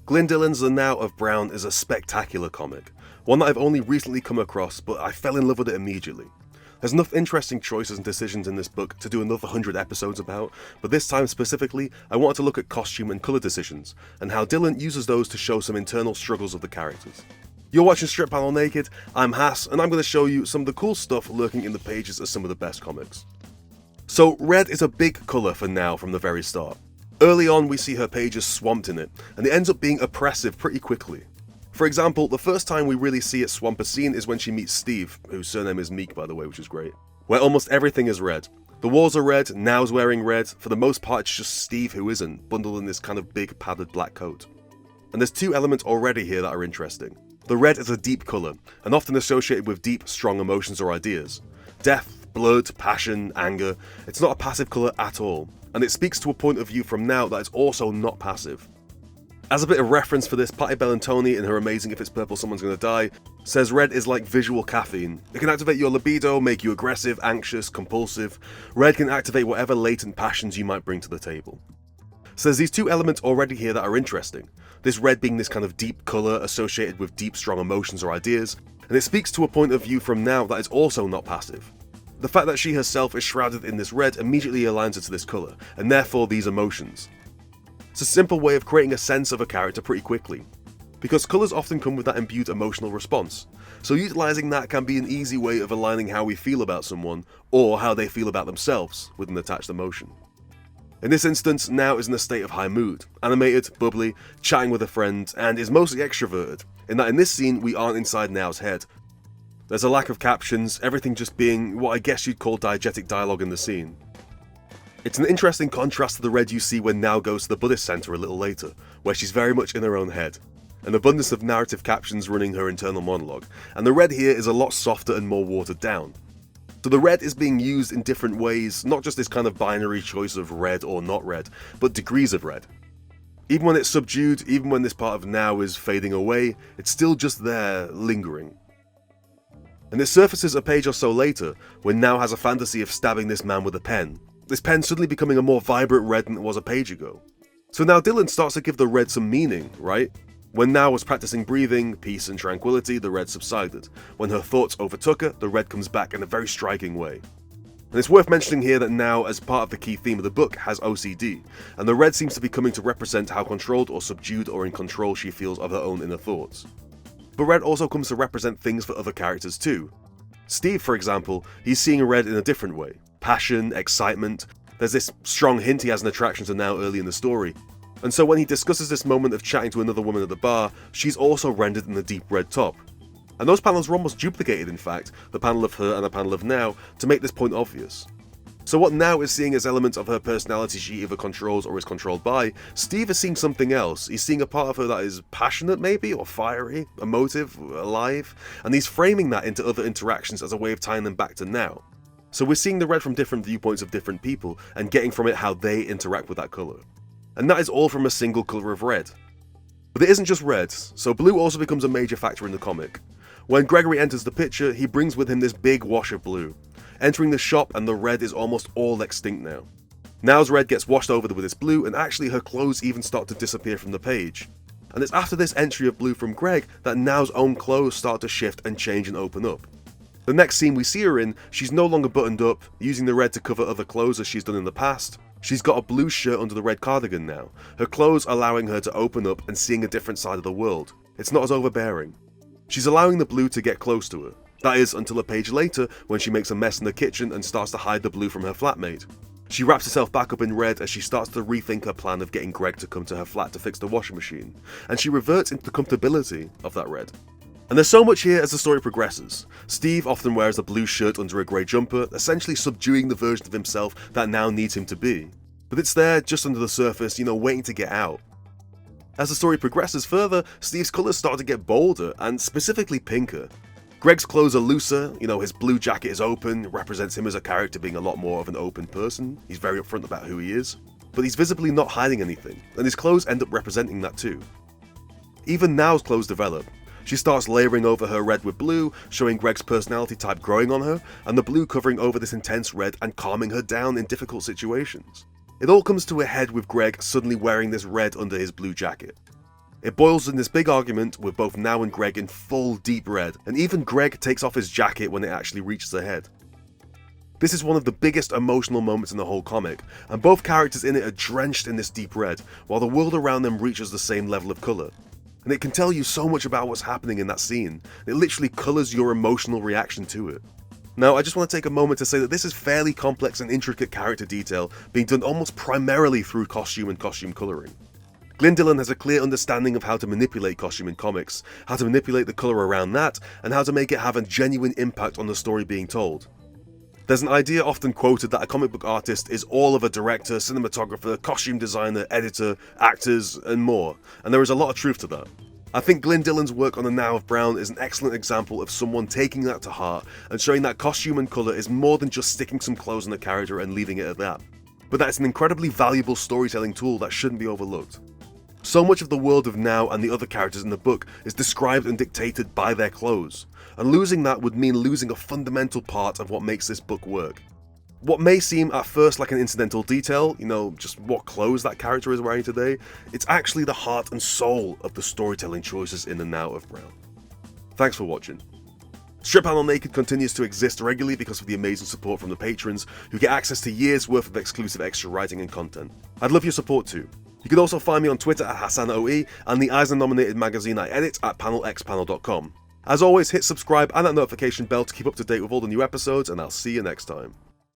Glyn Dillon's The Now of Brown is a spectacular comic, one that I've only recently come across, but I fell in love with it immediately. There's enough interesting choices and decisions in this book to do another 100 episodes about, but this time specifically, I wanted to look at costume and colour decisions, and how Dillon uses those to show some internal struggles of the characters. You're watching Strip Panel Naked, I'm Hass, and I'm going to show you some of the cool stuff lurking in the pages of some of the best comics. So red is a big colour for Now from the very start. Early on we see her pages swamped in it, and it ends up being oppressive pretty quickly. For example, the first time we really see it swamp a scene is when she meets Steve, whose surname is Meek by the way, which is great, where almost everything is red. The walls are red, Now's wearing red, for the most part it's just Steve who isn't, bundled in this kind of big padded black coat. And there's two elements already here that are interesting. The red is a deep colour, and often associated with deep, strong emotions or ideas. Death, blood, passion, anger, it's not a passive colour at all, and it speaks to a point of view from Now that is also not passive. As a bit of reference for this, Patti Bellantoni in her amazing If It's Purple Someone's Gonna Die says red is like visual caffeine. It can activate your libido, make you aggressive, anxious, compulsive. Red can activate whatever latent passions you might bring to the table. So there's these two elements already here that are interesting. This red being this kind of deep colour associated with deep, strong emotions or ideas, and it speaks to a point of view from Now that is also not passive. The fact that she herself is shrouded in this red immediately aligns her to this colour, and therefore these emotions. It's a simple way of creating a sense of a character pretty quickly, because colours often come with that imbued emotional response, so utilising that can be an easy way of aligning how we feel about someone, or how they feel about themselves, with an attached emotion. In this instance, Now is in a state of high mood, animated, bubbly, chatting with a friend, and is mostly extroverted, in that in this scene we aren't inside Now's head. There's a lack of captions, everything just being what I guess you'd call diegetic dialogue in the scene. It's an interesting contrast to the red you see when Now goes to the Buddhist center a little later, where she's very much in her own head. An abundance of narrative captions running her internal monologue, and the red here is a lot softer and more watered down. So the red is being used in different ways, not just this kind of binary choice of red or not red, but degrees of red. Even when it's subdued, even when this part of Now is fading away, it's still just there, lingering. And it surfaces a page or so later, when Now has a fantasy of stabbing this man with a pen. This pen suddenly becoming a more vibrant red than it was a page ago. So now Dillon starts to give the red some meaning, right? When Now was practicing breathing, peace and tranquility, the red subsided. When her thoughts overtook her, the red comes back in a very striking way. And it's worth mentioning here that Now, as part of the key theme of the book, has OCD, and the red seems to be coming to represent how controlled or subdued or in control she feels of her own inner thoughts. But red also comes to represent things for other characters too. Steve, for example, he's seeing red in a different way. Passion, excitement, there's this strong hint he has an attraction to Now early in the story. And so when he discusses this moment of chatting to another woman at the bar, she's also rendered in the deep red top. And those panels were almost duplicated in fact, the panel of her and the panel of Now, to make this point obvious. So what Now is seeing as elements of her personality she either controls or is controlled by, Steve is seeing something else. He's seeing a part of her that is passionate maybe, or fiery, emotive, alive, and he's framing that into other interactions as a way of tying them back to Now. So we're seeing the red from different viewpoints of different people, and getting from it how they interact with that colour. And that is all from a single colour of red. But it isn't just red, so blue also becomes a major factor in the comic. When Gregory enters the picture, he brings with him this big wash of blue. Entering the shop and the red is almost all extinct now. Now's red gets washed over with this blue, and actually her clothes even start to disappear from the page. And it's after this entry of blue from Greg that Now's own clothes start to shift and change and open up. The next scene we see her in, she's no longer buttoned up, using the red to cover other clothes as she's done in the past. She's got a blue shirt under the red cardigan now, her clothes allowing her to open up and seeing a different side of the world. It's not as overbearing. She's allowing the blue to get close to her. That is, until a page later when she makes a mess in the kitchen and starts to hide the blue from her flatmate. She wraps herself back up in red as she starts to rethink her plan of getting Greg to come to her flat to fix the washing machine, and she reverts into the comfortability of that red. And there's so much here as the story progresses. Steve often wears a blue shirt under a grey jumper, essentially subduing the version of himself that Now needs him to be. But it's there, just under the surface, waiting to get out. As the story progresses further, Steve's colours start to get bolder, and specifically pinker. Greg's clothes are looser, his blue jacket is open, it represents him as a character being a lot more of an open person. He's very upfront about who he is. But he's visibly not hiding anything, and his clothes end up representing that too. Even Now's clothes develop. She starts layering over her red with blue, showing Greg's personality type growing on her, and the blue covering over this intense red and calming her down in difficult situations. It all comes to a head with Greg suddenly wearing this red under his blue jacket. It boils in this big argument with both Now and Greg in full deep red, and even Greg takes off his jacket when it actually reaches her head. This is one of the biggest emotional moments in the whole comic, and both characters in it are drenched in this deep red, while the world around them reaches the same level of colour. And it can tell you so much about what's happening in that scene. It literally colours your emotional reaction to it. Now, I just want to take a moment to say that this is fairly complex and intricate character detail being done almost primarily through costume and costume colouring. Glyn Dillon has a clear understanding of how to manipulate costume in comics, how to manipulate the colour around that, and how to make it have a genuine impact on the story being told. There's an idea often quoted that a comic book artist is all of a director, cinematographer, costume designer, editor, actors, and more, and there is a lot of truth to that. I think Glyn Dillon's work on the Now of Brown is an excellent example of someone taking that to heart and showing that costume and colour is more than just sticking some clothes on a character and leaving it at that, but that it's an incredibly valuable storytelling tool that shouldn't be overlooked. So much of the world of Now and the other characters in the book is described and dictated by their clothes, and losing that would mean losing a fundamental part of what makes this book work. What may seem at first like an incidental detail, just what clothes that character is wearing today, it's actually the heart and soul of the storytelling choices in the Now of Brown. Thanks for watching. Strip Panel Naked continues to exist regularly because of the amazing support from the patrons, who get access to years worth of exclusive extra writing and content. I'd love your support too. You can also find me on Twitter at HassanOE and the Eisner-nominated magazine I edit at panelxpanel.com. As always, hit subscribe and that notification bell to keep up to date with all the new episodes, and I'll see you next time.